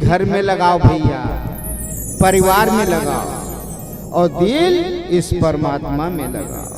घर में लगाओ भैया, परिवार में लगाओ, और दिल इस परमात्मा में लगाओ।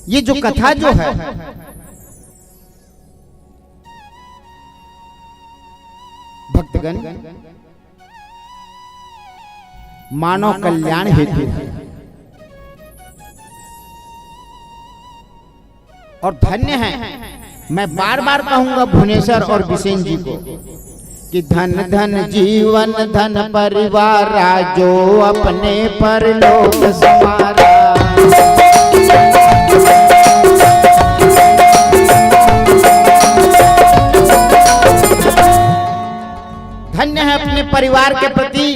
ये जो कथा जो है भक्तगण मानव कल्याण हेतु है, और धन्य है। मैं बार बार कहूंगा भुवनेश्वर और बिसेन जी को कि धन धन जीवन धन परिवार जो अपने परलोक समारा। धन्य है अपने परिवार के प्रति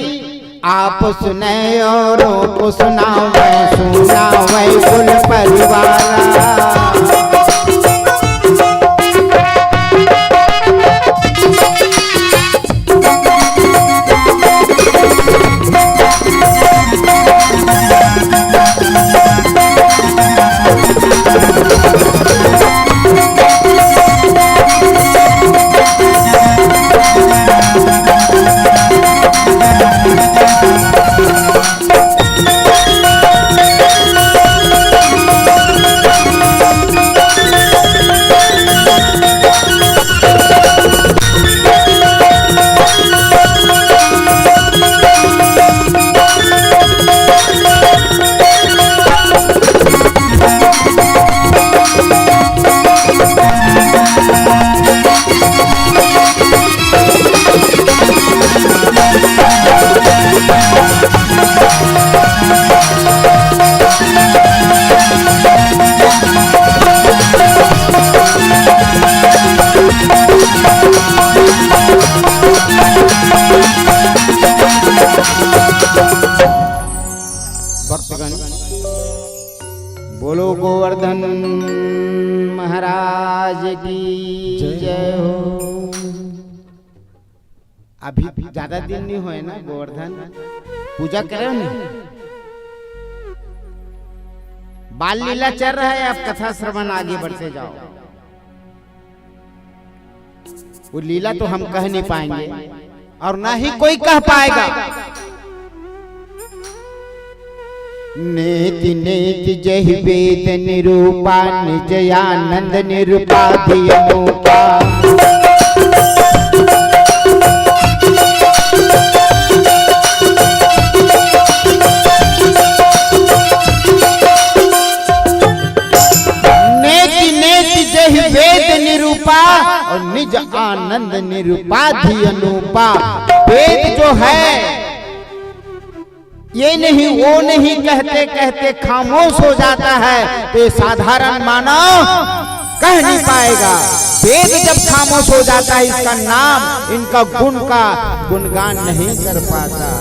आप सुने औरों को सुनाओ, मैं सुनाओ कुल परिवार। बोलो गोवर्धन महाराज की जय हो। अभी ज्यादा दिन नहीं हुए ना, गोवर्धन पूजा करो ना, बाल लीला चल रहा है, आप कथा श्रवण आगे बढ़ते जाओ। वो लीला तो हम कह नहीं पाएंगे और ना ही कोई कह पाएगा। नेति नेति जहि वेद निरूपा निज आनंद निरुपाधि अनूपा। नेति नेति जहि वेद निरूपा और निज आनंद निरुपाधि अनूपा। वेद जो है ये नहीं वो नहीं कहते कहते खामोश हो जाता है, तो साधारण मानव कह नहीं पाएगा। वेद जब खामोश हो जाता है, इसका नाम इनका गुण का गुणगान नहीं कर पाता।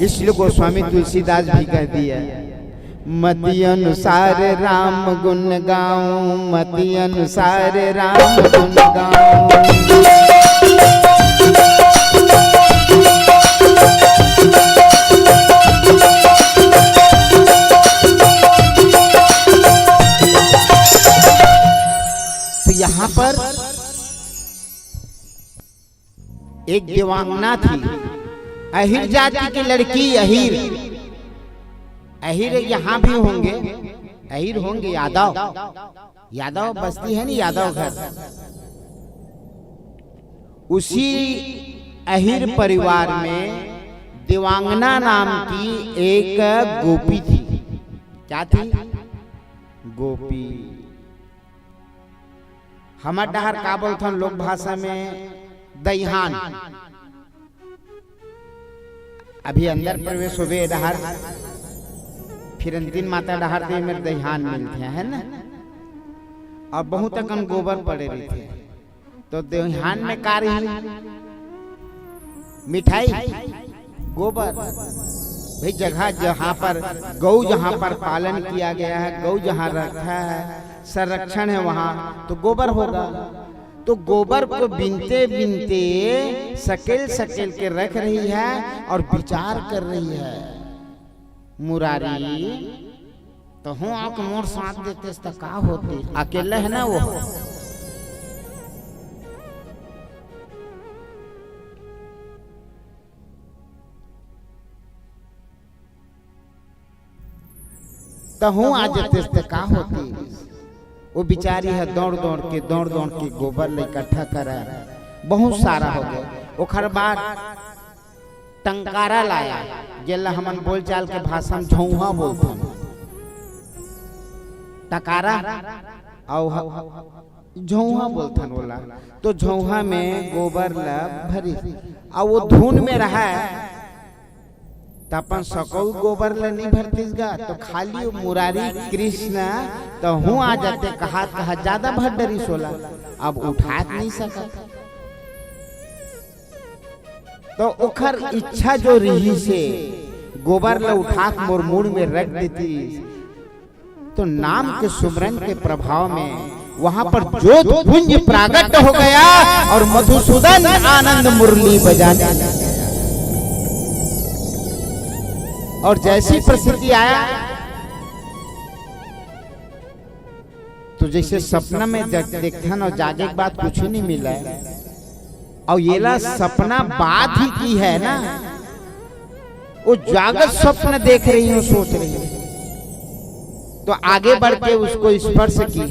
इसलिए गोस्वामी तुलसीदास भी कह दिया, मति अनुसार राम गुण गाऊं, मति अनुसार राम गुण गाऊं। तो यहाँ पर एक देवांगना थी, अहिर जाति की लड़की। अहिर यहाँ भी होंगे, अहिर होंगे यादव, यादव बस्ती है ना, यादव घर। उसी अहिर परिवार में देवांगना नाम की एक गोपी थी। क्या थी? गोपी। हमर डहर का बोलथन लोक भाषा में दईहान। अभी अंदर प्रवेश हो गए डहर, फिर अंतिम माता डहार दे मेरे दहिहान मिलते हैं ना, और बहुत अकन गोबर पड़े रहते हैं। तो दहिहान में का रही? मिठाई, गोबर। भाई जगह जहाँ पर गौ जहाँ पर पालन किया गया है, गौ जहाँ रखा है, संरक्षण है, वहाँ तो गोबर होगा। तो गोबर को बिनते बिनते सकेल सकेल के रख रही है और विचार कर रही है। मुरारी तो हूँ आक मोर साथ देते तो का होती, अकेले है ना वो। तो हूँ आ जाते तो का होती। वो बिचारी है दौड़ दौड़ के गोबर इकट्ठा करा, बहुत सारा हो गया। ओखर बाद टंकारा लाया, जेला हमन बोलचाल के भाषा में झौहा बोलते हैं, टकारा और झौहा बोलते हैं बोला। तो झौहा में गोबर ला भरी और वो धुन में रहा तो अपन सकौ गोबर ला नहीं भरतीसगा, तो खाली मुरारी कृष्ण तो हूँ आ जाते, कहा ज्यादा भर डरी सोला, अब उठा नहीं सका। तो ओखर इच्छा जो रही से गोबर ला उठा मोर मुड़ में रख देती, तो नाम के सुमरन के प्रभाव में वहां पर ज्योत पुंज प्रागट हो गया और मधुसूदन आनंद मुरली बजाने लगा। और जैसी परिस्थिति आया तो जैसे सपना में देखन और जागे के बाद कुछ नहीं मिला, और ये ला सपना बात ही की है ना, वो जागत स्वप्न देख रही हूँ, सोच रही हूँ। तो आगे बढ़ के उसको स्पर्श की,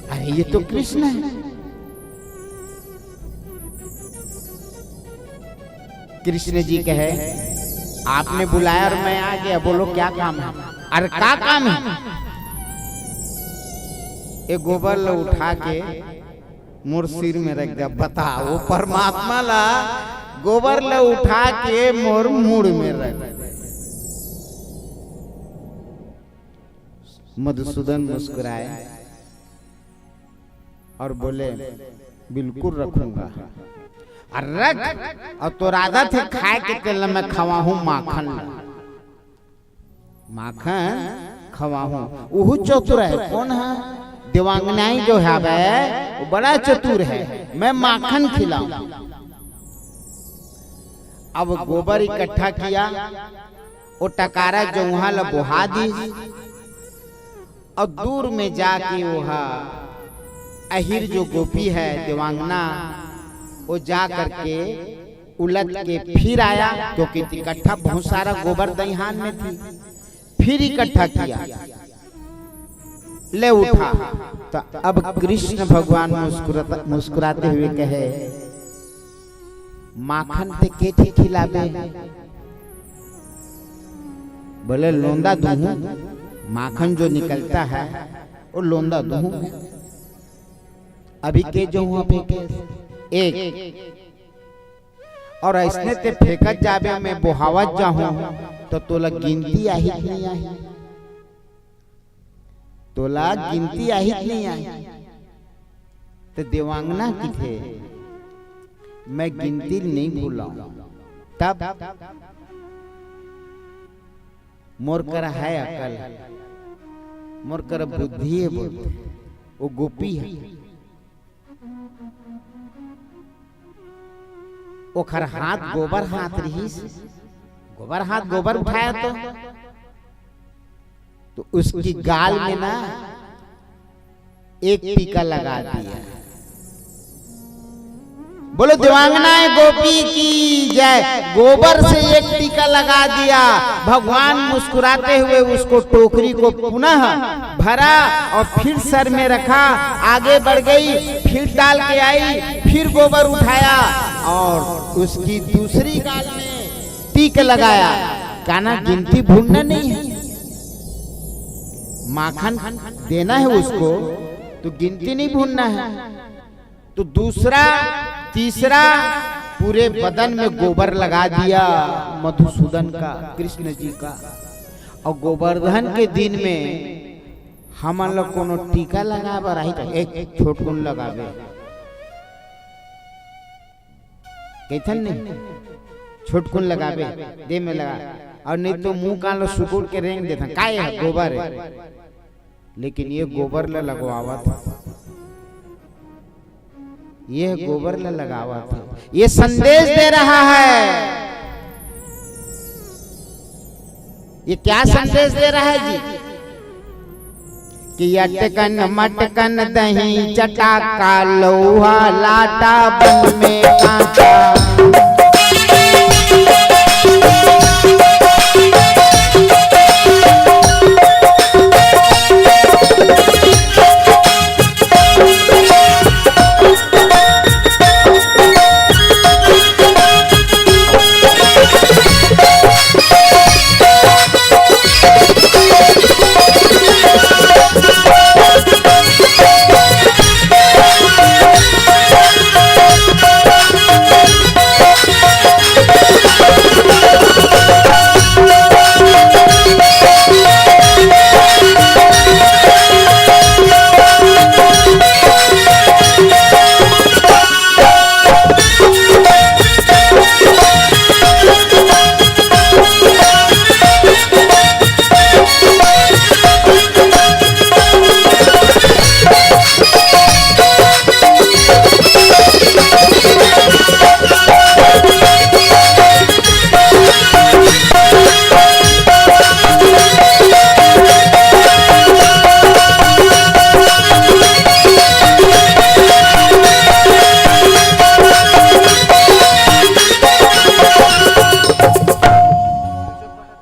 अरे ये तो कृष्ण है। कृष्ण जी कहे आपने बुलाया और मैं आ गया, बोलो क्या काम है। अरे क्या काम है। ये गोबर ला उठा के मोर सिर में रख दिया। बता वो परमात्मा ला गोबर ला उठा के मोर मुड़ में रख दिया। मधुसूदन मुस्कुराए और बोले बिल्कुल रखूंगा। रख। और तो राधा थे खाए के तेल में खवा हूँ माखन, माखन खवा हूँ। वो चतुर है, कौन है? देवांगनाई जो है वो बड़ा चतुर है, मैं माखन खिलाऊं। अब गोबर इकट्ठा किया, वो टकारा जो वहां ला बुहा दी, और दूर में जाके वहा अहिर जो गोपी है देवांगना, वो जा करके उलट के फिर आया, क्योंकि इकट्ठा बहुत सारा गोबर दहीहान में थी। फिर इकट्ठा किया, ले उठा। तो अब कृष्ण भगवान मुस्कुराते हुए कहे माखन ते केठे खिलाबे। बोले लोंदा दूहूं, माखन जो निकलता है वो लोंदा दूहूं। अभी के जो हुआ फेंके एक, और ऐसने ते फेंकत जाबे मैं बुहावत जाहूं तो तोला गिनती आही नहीं आई, तोला गिनती आही नहीं आई। तो देवांगना की थे मैं गिनती नहीं भूलाऊं। तब मोर कर है अकल, मोर कर बुद्धि है, वो गोपी है। ओखर हाथ गोबर हाथ रही, गोबर हाथ गोबर उठाया तो उसकी गाल में ना एक टीका लगा दिया। बोलो देवांगना गोपी की जय। गोबर से एक टीका लगा दिया। भगवान मुस्कुराते हुए उसको टोकरी को पुनः भरा और फिर सर में रखा, आगे बढ़ गई, फिर डाल के आई, फिर गोबर उठाया और उसकी दूसरी गाल में टीक लगाया। काना गिनती भूलना नहीं है, माखन देना है उसको तो गिनती नहीं भूलना है। तो दूसरा तीसरा पूरे बदन में गोबर लगा दिया मधुसूदन का, कृष्ण जी का। और गोवर्धन के दिन में हम लोग कोनो टीका लगावे रही तो एक छोटकुन लगावे, कैथन नहीं छोटकुन लगावे दे में लगा, और नहीं तो मुंह कान लो सुकुड़ के रेंग देता काय है गोबर है। लेकिन ये गोबर ला लगवावा था, ये गोबर ला लगावा था। ये संदेश दे रहा है ये क्या संदेश दे रहा है जी कि अटकन मटकन दही चटाका लोहा लाटा बन में कांटा।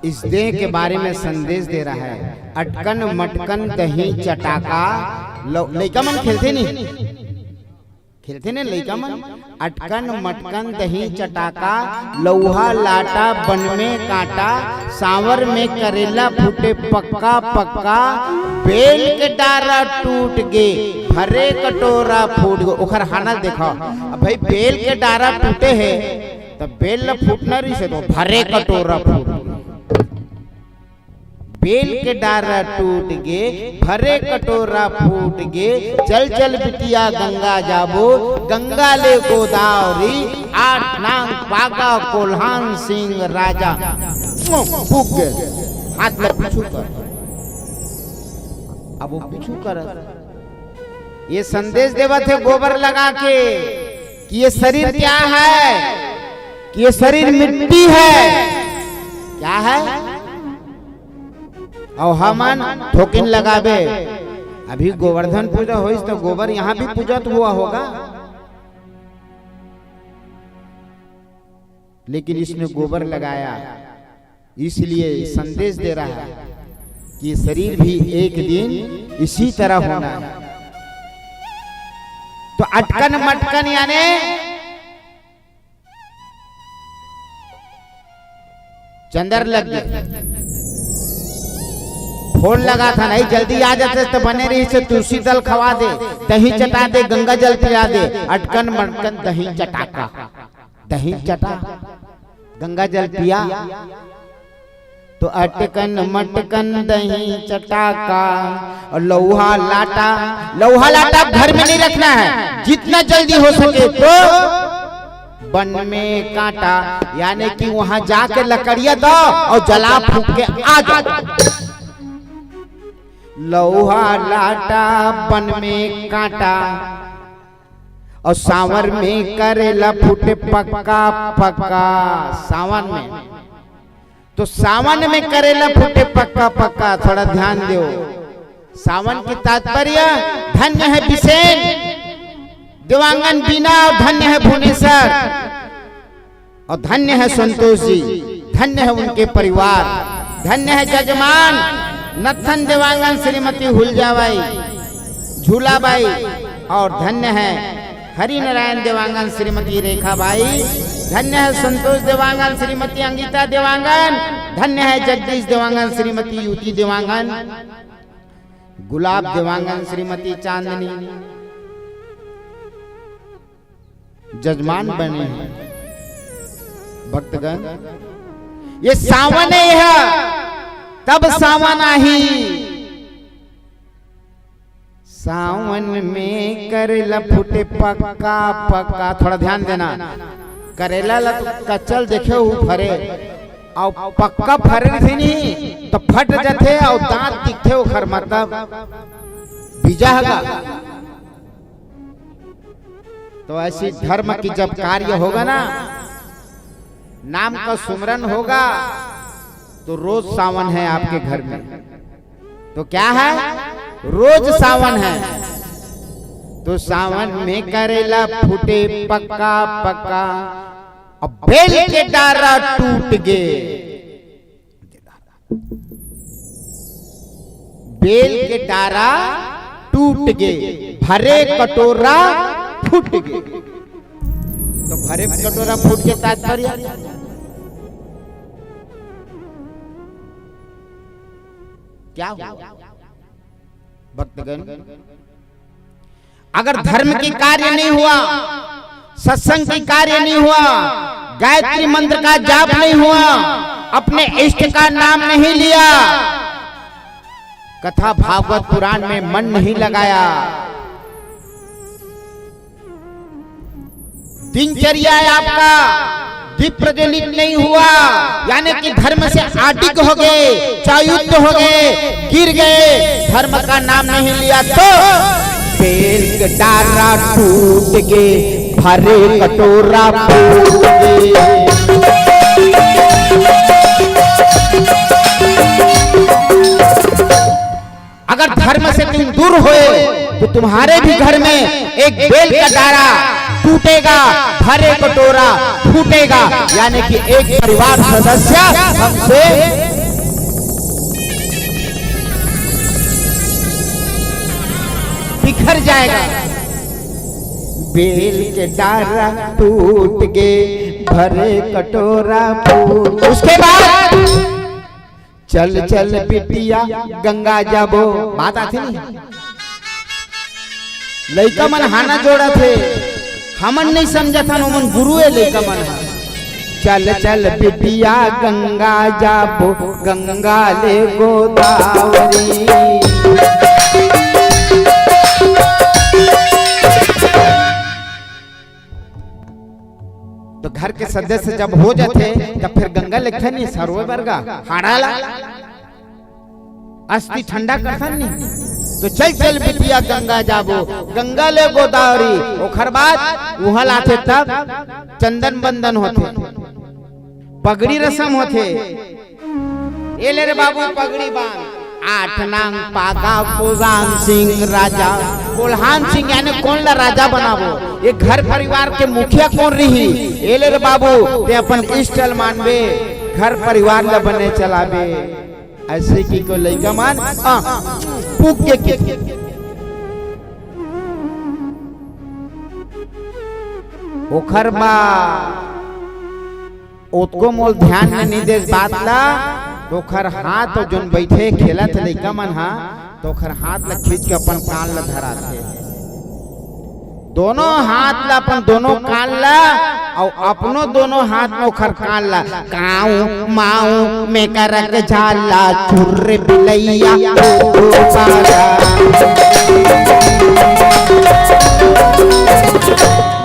इस देह के बारे में संदेश दे रहा है। अटकन मटकन दही चटाका लइका मन खेलते नहीं लइका मन। अटकन मटकन दही चटाका लोहा लाटा बन में कांटा सांवर में करेला फूटे पक्का पक्का बेल के डारा टूट गे भरे कटोरा फूट गो। ओखर हाना देखो भाई बेल के डारा टूटे है तो बेल फूटना रही से तो भरे कटोरा फूट। बेल के डारा टूट गे भरे कटोरा फूट गे चल चल बिटिया गंगा जाबो गंगा ले गोदावरी आठ नांग पागा कोल्हान सिंह राजा फूक गए हाथ में पीछू कर। अब वो पीछू कर ये संदेश देवा थे गोबर लगा के कि ये शरीर क्या है कि ये शरीर मिट्टी है क्या है और हमन ठोकिन लगाबे। अभी गोवर्धन पूजा हो तो गोबर यहाँ भी पूजत हुआ होगा लेकिन इसने गोबर लगाया इसलिए संदेश दे रहा है कि शरीर भी एक दिन इसी तरह होना है। तो अटकन मटकन यानी चंदर लग गया फोन लगा था नहीं जल्दी आ जाते तो बने रही से तुलसी दल खवा दे दही चटा दे गंगा जल पिला दे। अटकन मटकन दही चटाका दही चटा गंगा जल पिया तो अटकन मटकन दही चटाका और लोहा लाटा घर में नहीं रखना है जितना जल्दी हो सके तो बन में कांटा यानी कि वहां जाके लकड़ियां दो और जला फूक के आ जाओ। लोहा लाटा बन में कांटा और सांवर में करेला फूटे पक्का पक्का। सावन में तो सावन में करेला फूटे पक्का पक्का थोड़ा ध्यान दो। सावन की तात्पर्य धन्य है बिसेन देवांगन बीना और धन्य है भुवनेश्वर और धन्य है संतोष जी धन्य है उनके परिवार धन्य है जजमान नथन देवांगन श्रीमती हुलजाबाई झूलाबाई और धन्य है हरि नारायण देवांगन श्रीमती रेखाबाई धन्य है संतोष देवांगन श्रीमती अंगिता देवांगन धन्य है जगदीश देवांगन श्रीमती युति देवांगन गुलाब देवांगन श्रीमती चांदनी जजमान बने हैं भक्तगण। ये सावन है तब सावन आही सावन में करेला फूटे पक्का पक्का। थोड़ा ध्यान देना करेला कच्चल देखे हो फरे और पक्का फरे थे नहीं तो फट जाते और दांत दिखते ओखर मतलब बीजागा। तो ऐसी धर्म की जब कार्य होगा ना नाम का सुमरन होगा तो रोज सावन है आपके घर में, तो क्या है, रोज सावन है। तो सावन में करेला फूटे पक्का पक्का, अब बेल के डारा टूट गए, बेल के डारा टूट गए, भरे कटोरा फूट गए। तो भरे कटोरा फूट के तात्पर्य क्या हुआ? भक्तगण, अगर धर्म की कार्य नहीं हुआ, सत्संग की कार्य नहीं हुआ, गायत्री मंत्र का जाप नहीं हुआ, अपने इष्ट का नाम नहीं लिया, कथा भागवत पुराण में मन नहीं लगाया, दिनचर्या आपका दीप प्रज्वलित नहीं हुआ, यानी कि धर्म से आटिक हो गए, चायुक्त हो गए, गिर गए, धर्म का नाम नहीं लिया, तो बेल के डारा टूट गए, भरे कटोरा फूट गए। अगर धर्म से तुम दूर हुए तो तुम्हारे भी घर में एक बेल का डारा टूटेगा, भरे कटोरा फूटेगा, यानी कि एक परिवार सदस्य हमसे बिखर जाएगा। बेल के डारा टूट गए, भरे कटोरा फूट। उसके बाद चल चल बिटिया गंगा जाबो, बात आती नहीं, लइका मन हाना जोड़ा थे, हमन नहीं समझा था, नोमन गुरु है लइका मन। चल चल बिटिया गंगा जाबो, गंगा ले गोदावरी। तो घर के सदस्य जब हो जाते तब फिर गंगा लिखता नहीं, सरोवर का हाड़ाला अस्थि ठंडा करता नहीं। तो चल चल बिटिया गंगा जाबो, गंगा ले गोदावरी। ओखर बाद वहां लाते तब चंदन बंदन होते, पगड़ी रसम होते, ये ले रे बाबू पगड़ी बांध। आठ नांग पागा कोल्हान सिंह राजा, कोल्हान सिंह यानी कौन ला राजा बनाबो, ये घर परिवार के मुखिया कौन रही, ये ले रे बाबू ते अपन इष्टल मानबे, घर परिवार ला बने चलाबे। ऐसे की को लइका मान पुक के ओखर बा ओतको मोल ध्यान में नहीं दे बात ला। ओखर हाथ तो जोन बैठे खेलत लइका मन हा, तो ओखर हाथ ला खींच के अपन कान ला धराते, दोनों हाथ ला अपन दोनों कान ला और अपनो दोनों हाथ में ओखर कान ला। काऊ माऊ में करक झाला छुर्रे बिलैया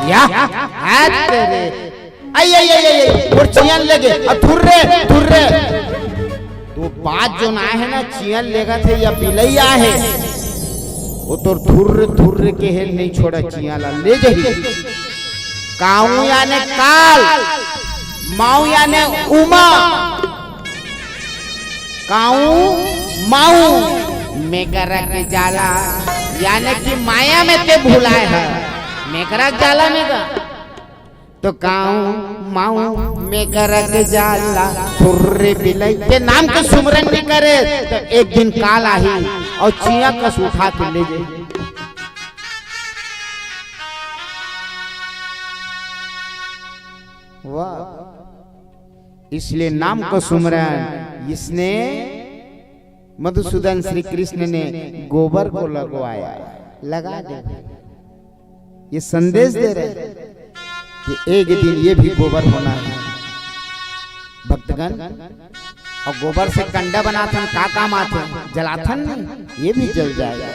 या हाथ तेरे आई आई आई आई और चियन लगे थुर्रे थुर्रे। तो बात जो ना है ना, चियन लेगा थे या बिलैया है, वो तो थुर्रे थुर्रे के हेल नहीं छोड़ा, चिया ला ले जाइए। काऊ याने काल, माऊ याने उमा, काऊ माऊ मेकरा के जाला यानी कि माया में ते भुलाए है, मेकरा जाला में का तो काऊ माऊ मेकरा के जाला थुर्रे बिलई के नाम के सुमरन नहीं करे तो एक दिन काल आही और चिया कस उठा के ले जाए। वाह, इसलिए नाम को सुमरन इसने मधुसूदन श्री कृष्ण ने गोबर को लगवाया, लगा दे, ये संदेश दे रहे कि एक दिन ये भी गोबर होना है भक्तगण। और गोबर से कंडा बनाथन, का काम आते, जलाथन नहीं, ये भी जल जाएगा।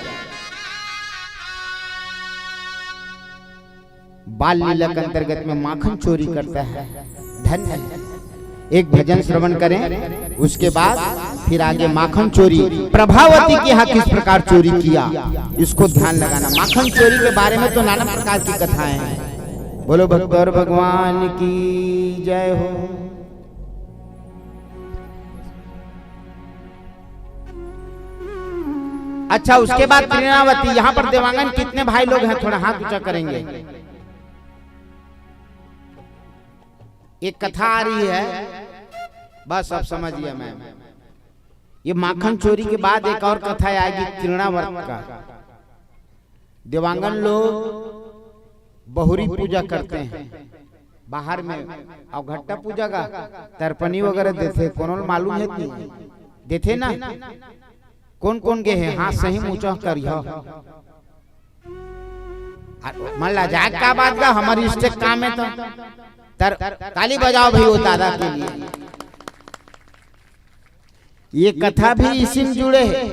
बाल लीला के अंतर्गत में माखन चोरी करता है, धन्य है। एक भजन श्रवण करें, उसके बाद फिर आगे माखन चोरी, प्रभावती के यहाँ किस प्रकार चोरी किया इसको ध्यान लगाना। माखन चोरी के बारे में तो नाना प्रकार की कथाएं हैं। बोलो भक्तों भगवान की जय हो। अच्छा, उसके बाद त्रिनावती। यहाँ पर देवांगन कितने भाई लोग हैं, थोड़ा हाथ ऊंचा करेंगे। एक कथा आ रही है, बस अब समझिए मैम। ये माखन चोरी के बाद एक और कथा आएगी त्रिनावर्त का। देवांगन लोग बहुरी पूजा करते हैं बाहर में, और घट्टा पूजा का तर्पणी वगैरह देते, कौन मालूम है नहीं देते ना? कौन कौन गए हैं? हाँ सही ऊंचा करियो। मन लजाक का बात का हमारी इष्ट काम है, तो ताली बजाओ भाई वो दादा के लिए। ये कथा भी इसी में जुड़े है।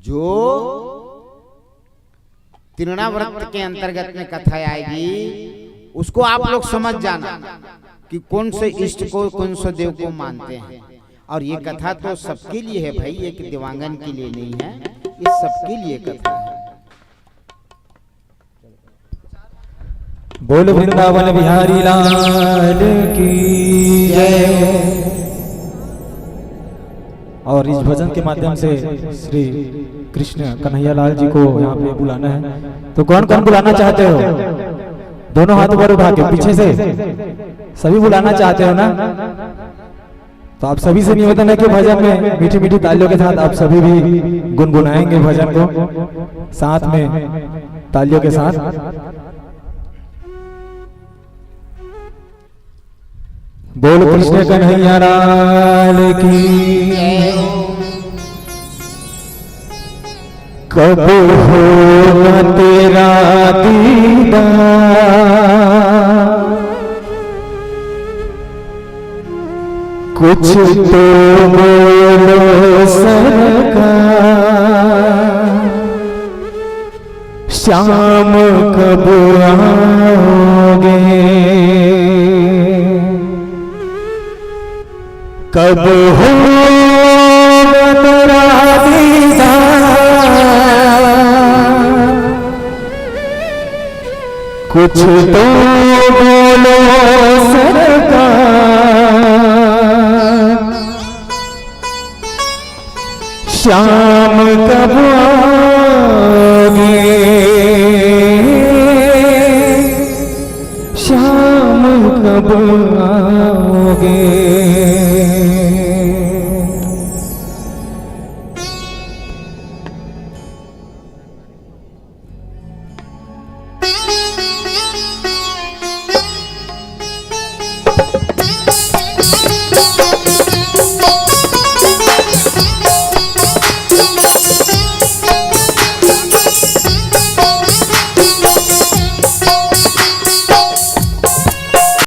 जो त्रिनाव्रत के अंतर्गत में कथा आएगी, उसको आप लोग समझ जाना कि कौन से इष्ट को, कौन से देव को मानते हैं। और ये कथा तो सबके लिए है भाई, एक देवांगन के लिए नहीं है, ये सबके लिए कथा है। बोल वृंदावन बिहारी लाल की जय। और इस भजन के माध्यम से श्री कृष्ण कन्हैया लाल जी को यहाँ पे बुलाना है। तो कौन कौन बुलाना चाहते हो? दोनों हाथ ऊपर उठा के, पीछे से सभी बुलाना चाहते हो ना? तो आप सभी से निवेदन है कि भजन में मीठी मीठी तालियों के साथ आप सभी भी गुनगुनाएंगे भजन को, साथ में तालियों के साथ। बोल कृष्ण कन्हैया लाल की। कब होगा तेरा दीदार, कुछ तो बोलो सरकार, शाम कब आओगे, कब होगा तेरा दीदार, कुछ तो बोलो सरकार, शाम कब आओगे, शाम कब आओगे।